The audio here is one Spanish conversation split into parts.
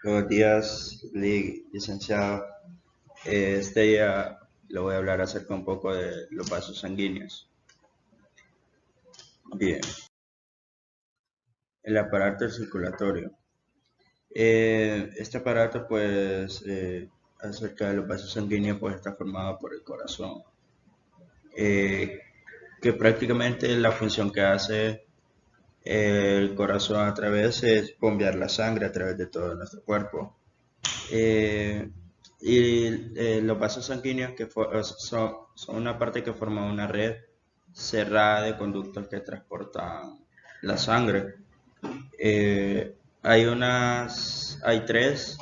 Buenos días, licenciado. Este día le voy a hablar acerca un poco de los vasos sanguíneos. Bien, el aparato circulatorio. Este aparato, pues, acerca de los vasos sanguíneos, pues está formado por el corazón, eh, que prácticamente la función que hace el corazón a través es bombear la sangre a través de todo nuestro cuerpo. Eh, los vasos sanguíneos son una parte que forma una red cerrada de conductos que transportan la sangre. Hay tres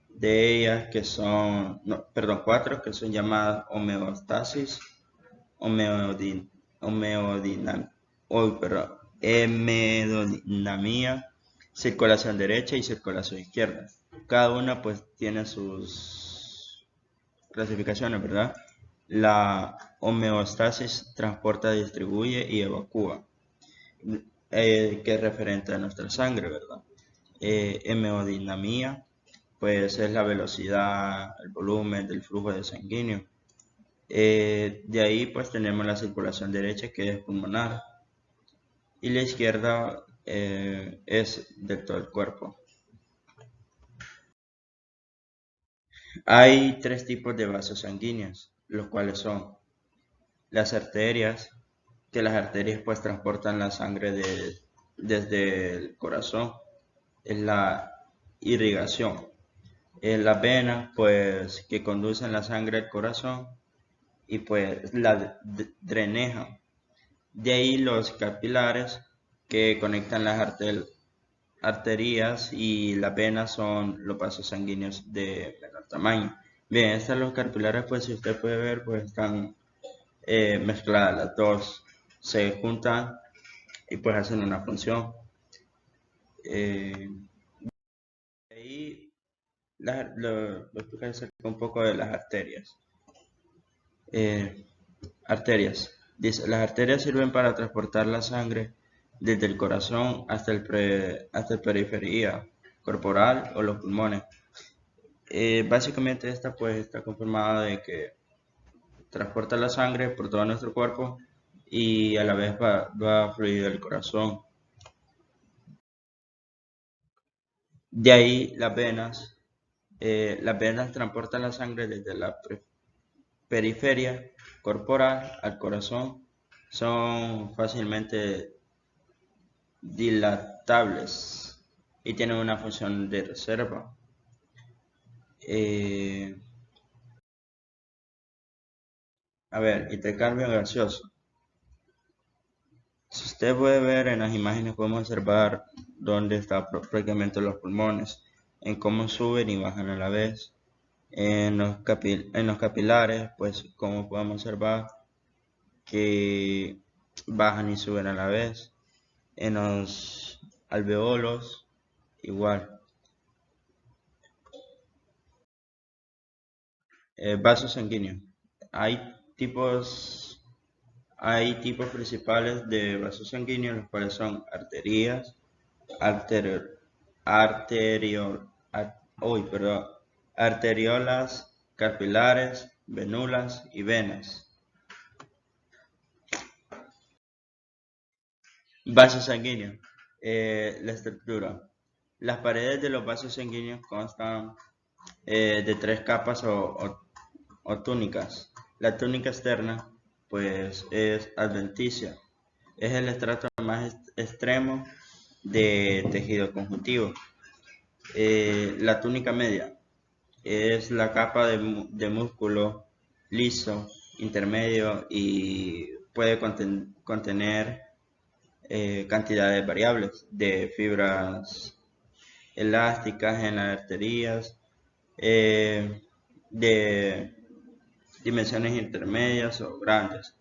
de ellas que son, no, perdón, cuatro que son llamadas homeostasis, homeodin, homeodinam, perdón, hemodinamia, circulación derecha y circulación izquierda. Cada una pues tiene sus clasificaciones, ¿verdad? La homeostasis transporta, distribuye y evacúa, que es referente a nuestra sangre, ¿verdad? Hemodinamia, pues es la velocidad, el volumen del flujo de sanguíneo. De ahí pues tenemos la circulación derecha que es pulmonar y la izquierda es de todo el cuerpo. Hay tres tipos de vasos sanguíneos, los cuales son las arterias, que las arterias pues transportan la sangre desde el corazón, es la irrigación. Las venas pues que conducen la sangre al corazón y pues la drenejan. De ahí los capilares que conectan las arterias y las venas son los vasos sanguíneos de menor tamaño. Bien, estas los capilares pues si usted puede ver pues están mezcladas las dos, se juntan y pues hacen una función. Eh, Ahí voy a explicar acerca un poco de las arterias. Eh, Arterias. Dice, las arterias sirven para transportar la sangre desde el corazón hasta el periferia corporal o los pulmones. Básicamente esta pues está conformada de que transporta la sangre por todo nuestro cuerpo y a la vez va a fluir del corazón. De ahí las venas transportan la sangre desde la periferia corporal al corazón. Son fácilmente dilatables y tienen una función de reserva. Eh, a ver, intercambio gaseoso. Si usted puede ver en las imágenes, podemos observar dónde están prácticamente los pulmones, en cómo suben y bajan a la vez. En los capilares, pues como podemos observar que bajan y suben a la vez. En los alveolos, igual. Vasos sanguíneos. Hay tipos, hay tipos principales de vasos sanguíneos, los cuales son arterias, arteriol, arteriol, perdón, arteriolas, capilares, venulas y venas. Vasos sanguíneos. La estructura. Las paredes de los vasos sanguíneos constan de tres capas o túnicas. La túnica externa, pues, es adventicia. Es el estrato más extremo de tejido conjuntivo. La túnica media es la capa de músculo liso, intermedio y puede contener cantidades variables de fibras elásticas en las arterias, de dimensiones intermedias o grandes.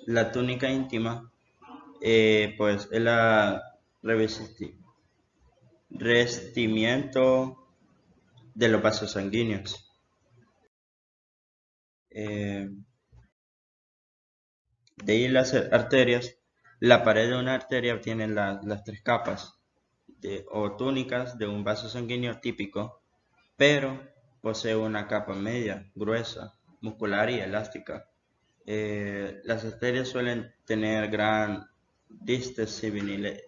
La túnica íntima, pues es la revestimiento de los vasos sanguíneos. Eh, de ahí las arterias, la pared de una arteria tiene las tres capas. o túnicas de un vaso sanguíneo típico, pero posee una capa media, gruesa, muscular y elástica. Las arterias suelen tener gran distensibilidad,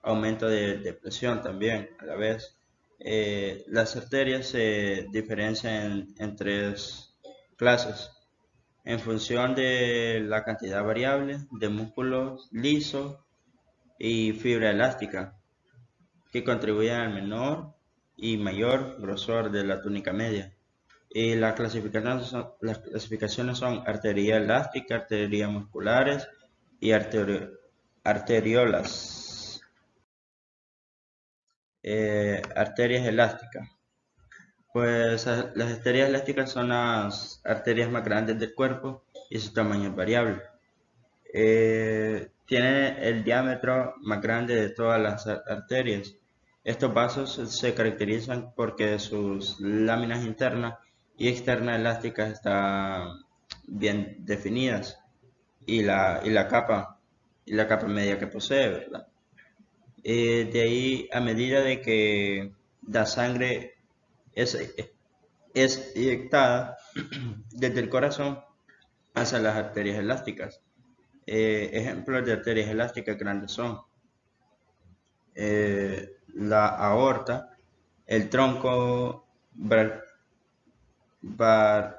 aumento de presión también a la vez. Las arterias se diferencian en tres clases en función de la cantidad variable de músculos lisos y fibra elástica que contribuyen al menor y mayor grosor de la túnica media. Y las clasificaciones son arteria elástica, arterias musculares y arteriolas. Arterias elásticas. Pues las arterias elásticas son las arterias más grandes del cuerpo y su tamaño es variable. Tiene el diámetro más grande de todas las arterias. Estos vasos se caracterizan porque sus láminas internas y externas elásticas están bien definidas y la capa media que posee, ¿verdad? De ahí, a medida de que la sangre es, es inyectada desde el corazón hacia las arterias elásticas. Ejemplos de arterias elásticas grandes son la aorta, el tronco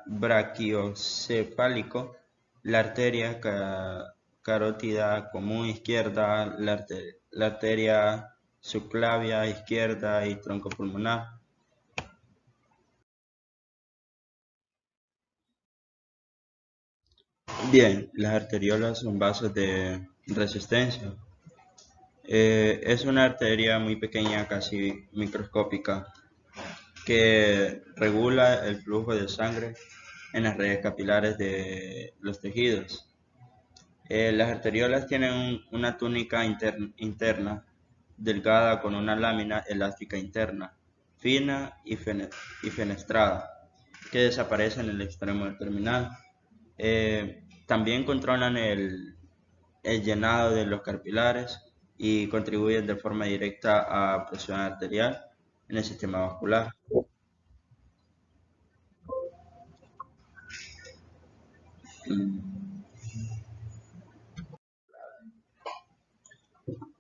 brachiocefálico, la arteria carótida común izquierda, la arteria subclavia izquierda y tronco pulmonar. Bien, las arteriolas son vasos de resistencia. Es una arteria muy pequeña, casi microscópica, que regula el flujo de sangre en las redes capilares de los tejidos. Las arteriolas tienen una túnica interna delgada con una lámina elástica interna, fina y fenestrada, que desaparece en el extremo terminal. También controlan el llenado de los capilares y contribuyen de forma directa a presión arterial en el sistema vascular.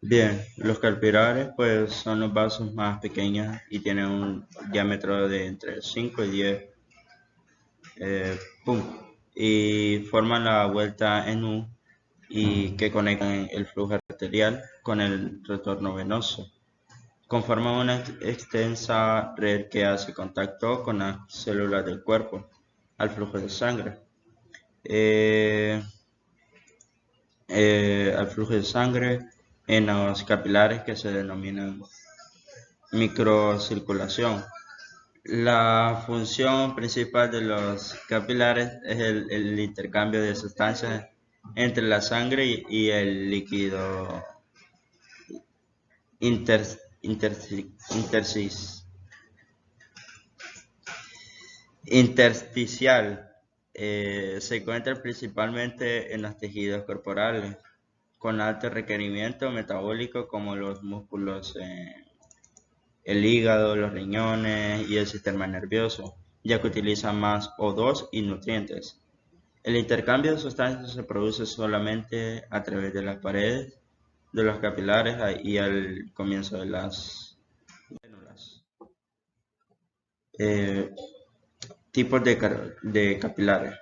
Bien, los capilares pues son los vasos más pequeños y tienen un diámetro de entre 5 y 10 y forman la vuelta en U y que conectan el flujo arterial con el retorno venoso. Conforman una extensa red que hace contacto con las células del cuerpo al flujo de sangre. Al flujo de sangre en los capilares que se denominan microcirculación. La función principal de los capilares es el intercambio de sustancias entre la sangre y el líquido intersticial. Se encuentra principalmente en los tejidos corporales con alto requerimiento metabólico como los músculos, el hígado, los riñones y el sistema nervioso, ya que utilizan más O2 y nutrientes. El intercambio de sustancias se produce solamente a través de las paredes de los capilares y al comienzo de las células. Tipos de capilares.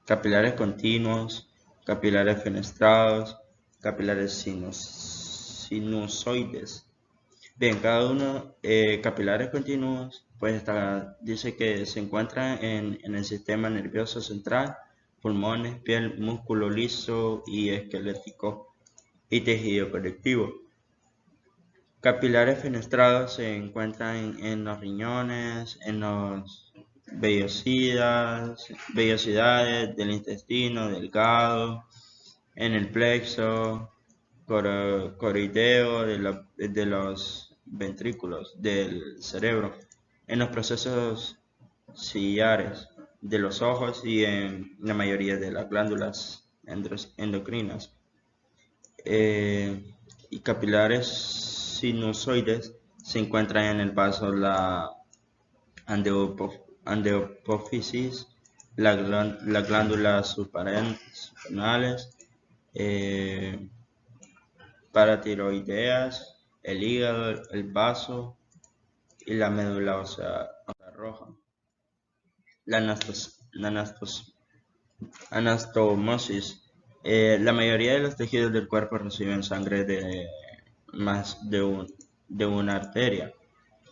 Capilares continuos, capilares fenestrados, capilares sinusoides. Bien, cada uno, capilares continuos, pues dice que se encuentran en el sistema nervioso central, pulmones, piel, músculo liso y esquelético y tejido conectivo. Capilares fenestrados se encuentran en los riñones, en los vellosidades del intestino delgado, en el plexo coroideo de los ventrículos del cerebro, en los procesos ciliares de los ojos y en la mayoría de las glándulas endocrinas. y capilares sinusoides se encuentran en el vaso la andeopófisis, las glándulas suprarrenales, eh, paratiroideas, el hígado, el vaso y la médula ósea roja. La anastomosis. La mayoría de los tejidos del cuerpo reciben sangre de más de una arteria,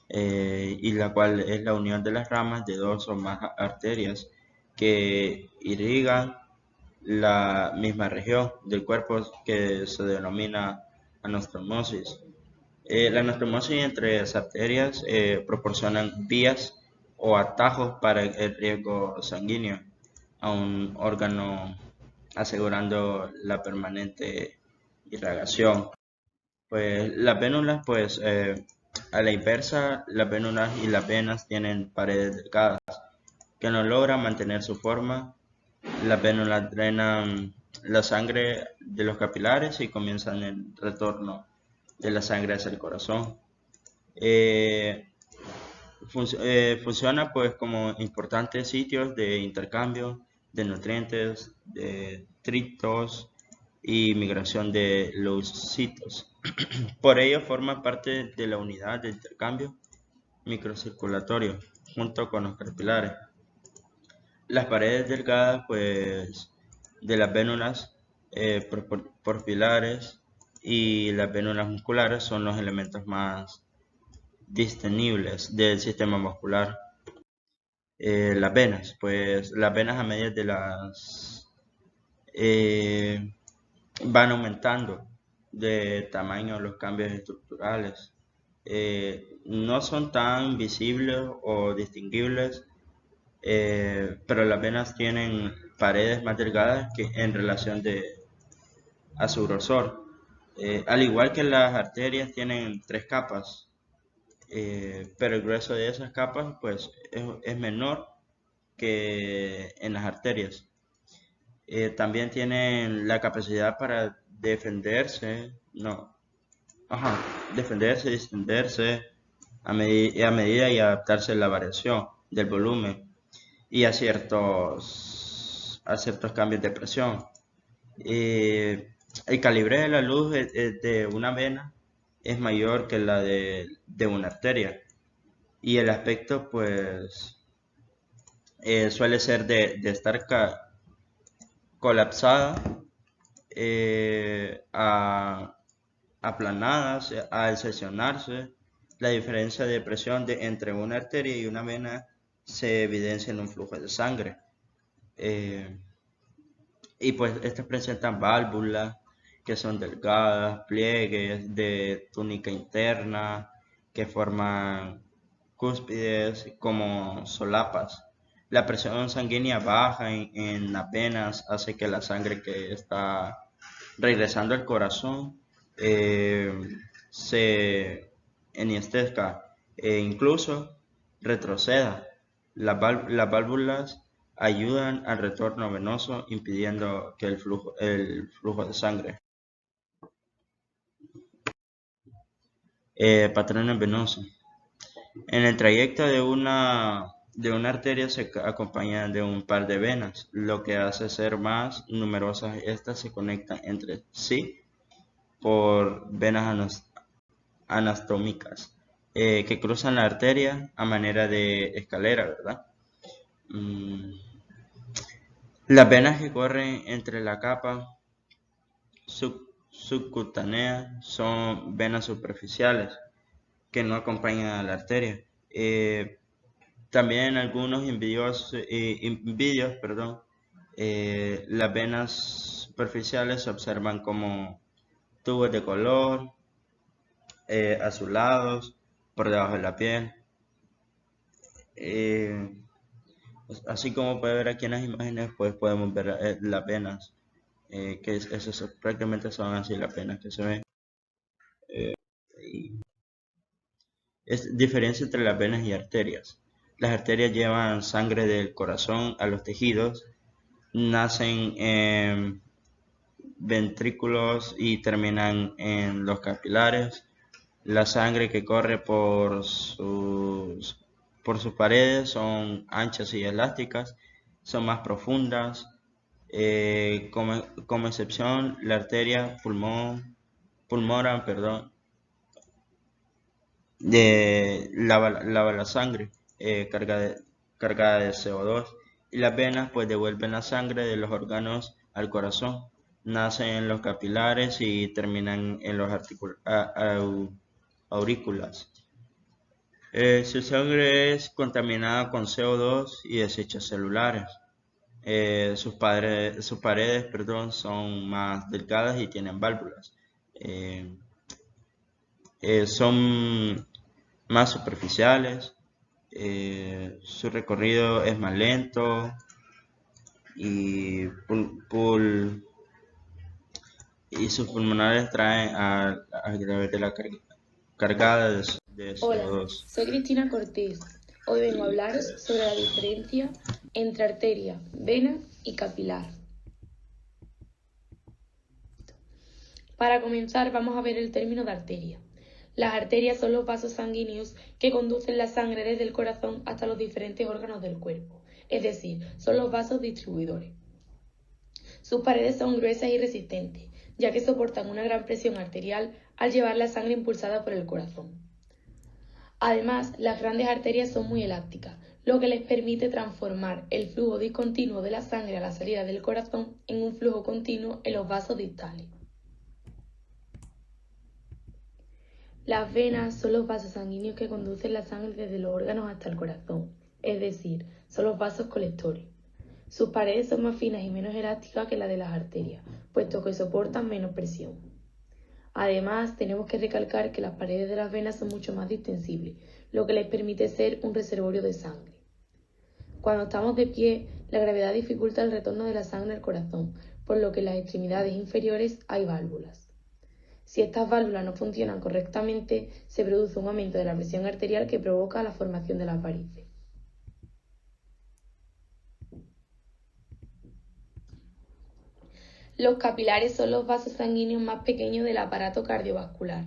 y la cual es la unión de las ramas de dos o más arterias que irrigan la misma región del cuerpo, que se denomina anastomosis. La anastomosis entre las arterias proporcionan vías o atajos para el riego sanguíneo a un órgano, asegurando la permanente irrigación. Pues las vénulas, pues a la inversa, las vénulas y las venas tienen paredes delgadas que no logran mantener su forma. Las vénulas drenan la sangre de los capilares y comienzan el retorno de la sangre hacia el corazón. Funciona pues como importantes sitios de intercambio de nutrientes, de detritos y migración de leucitos. Por ello forma parte de la unidad de intercambio microcirculatorio junto con los capilares. Las paredes delgadas pues de las vénulas porfilares y las vénulas musculares son los elementos más discernibles del sistema muscular. Las venas, pues las venas a medida de las van aumentando de tamaño los cambios estructurales. No son tan visibles o distinguibles, pero las venas tienen paredes más delgadas que en relación a su grosor. Al igual que las arterias tienen 3 capas, pero el grueso de esas capas pues es menor que en las arterias. También tienen la capacidad para defenderse, defenderse, distenderse a medida y adaptarse a la variación del volumen y a ciertos cambios de presión. El calibre de la luz de una vena es mayor que la de una arteria, y el aspecto pues suele ser de estar colapsada, aplanadas al seccionarse. La diferencia de presión entre una arteria y una vena se evidencia en un flujo de sangre. Y pues estas presentan válvulas que son delgadas, pliegues de túnica interna que forman cúspides como solapas. La presión sanguínea baja en las venas hace que la sangre que está regresando al corazón se enhiestezca e incluso retroceda. Las válvulas ayudan al retorno venoso, impidiendo que el flujo de sangre. Patrones venosos. En el trayecto de una arteria se acompaña de un par de venas, lo que hace ser más numerosas. Estas se conectan entre sí por venas anastómicas que cruzan la arteria a manera de escalera, ¿verdad? Las venas que corren entre la capa subcutánea son venas superficiales que no acompañan a la arteria. También en algunos vídeos, las venas superficiales se observan como tubos de color azulados por debajo de la piel. Así como puede ver aquí en las imágenes, pues podemos ver las venas, que prácticamente son así las venas que se ven. Es diferencia entre las venas y arterias. Las arterias llevan sangre del corazón a los tejidos, nacen ventrículos y terminan en los capilares. La sangre que corre por sus paredes son anchas y elásticas, son más profundas. Como excepción, la arteria pulmonar, lava la sangre cargada de CO2, y las venas pues devuelven la sangre de los órganos al corazón. Nacen en los capilares y terminan en los aurículas. Su sangre es contaminada con CO2 y desechos celulares. Sus paredes son más delgadas y tienen válvulas. Son más superficiales. Su recorrido es más lento y sus pulmonares traen a través de la cargada de Hola, CO2. soy Cristina Cortés. Hoy vengo a hablaros sobre la diferencia entre arteria, vena y capilar. Para comenzar, vamos a ver el término de arteria. Las arterias son los vasos sanguíneos que conducen la sangre desde el corazón hasta los diferentes órganos del cuerpo, es decir, son los vasos distribuidores. Sus paredes son gruesas y resistentes, ya que soportan una gran presión arterial al llevar la sangre impulsada por el corazón. Además, las grandes arterias son muy elásticas, lo que les permite transformar el flujo discontinuo de la sangre a la salida del corazón en un flujo continuo en los vasos distales. Las venas son los vasos sanguíneos que conducen la sangre desde los órganos hasta el corazón, es decir, son los vasos colectores. Sus paredes son más finas y menos elásticas que las de las arterias, puesto que soportan menos presión. Además, tenemos que recalcar que las paredes de las venas son mucho más distensibles, lo que les permite ser un reservorio de sangre. Cuando estamos de pie, la gravedad dificulta el retorno de la sangre al corazón, por lo que en las extremidades inferiores hay válvulas. Si estas válvulas no funcionan correctamente, se produce un aumento de la presión arterial que provoca la formación de las varices. Los capilares son los vasos sanguíneos más pequeños del aparato cardiovascular.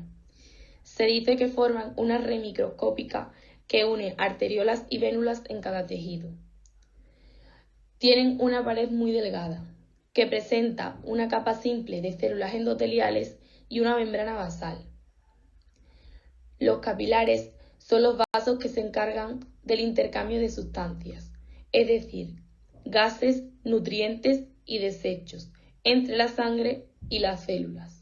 Se dice que forman una red microscópica que une arteriolas y vénulas en cada tejido. Tienen una pared muy delgada, que presenta una capa simple de células endoteliales y una membrana basal. Los capilares son los vasos que se encargan del intercambio de sustancias, es decir, gases, nutrientes y desechos, entre la sangre y las células.